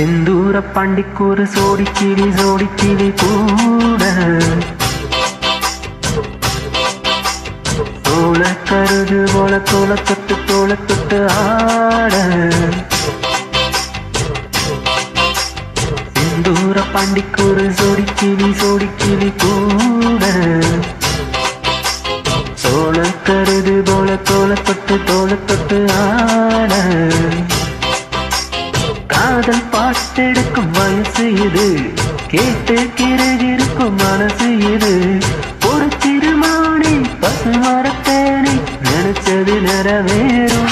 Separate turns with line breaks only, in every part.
செந்தூர பாண்டிக்கூறு சோடிக்கிளி கூட தோள கருது போல தோள தொட்டு ஆட செந்தூர பாண்டிக்கூறு சோடிக்கிளி கூட தோள கருது போல தோள தொட்டு ஆட காதல் பாட்டெடுக்கும் வயசு இது கேட்டு கிருகிருக்கும் மனசு இது ஒரு திருமாணி பசு மரத்தேனி நினைச்சது நிறைவேறும்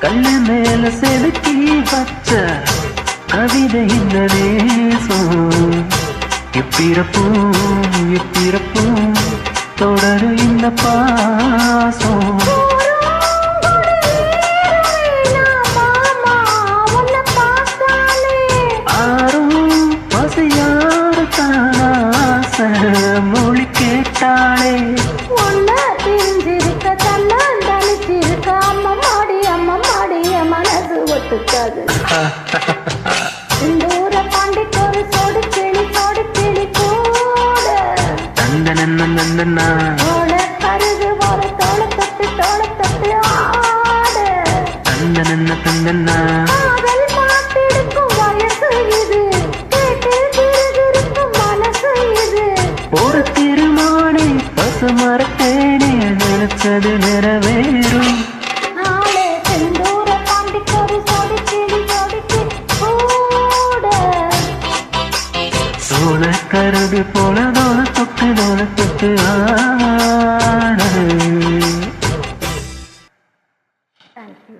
கண்ணு மேல செலுத்தி வச்ச கவிதை இந்த நேசம் எப்பிறப்பும் தொடரு இந்த பாசம் ஆறும் பசியாறு தானாச மொழி கேட்டாளே
செந்தூர பாண்டிக்கூறு சோடிக்கிளி கூட
தந்தனா
தோள கருது போல தோள தொட்டு ஆட
தந்தனா
காதல் பாட்டெடுக்கும் வயசு இது கேட்டு கிருகிருக்கும் மனசு இது
ஒரு திருமாணி பசு மரத்தேனி நினைச்சது நிறைவேறும் தோள கருது போல தோள தொட்டு ஆட.
Thank you.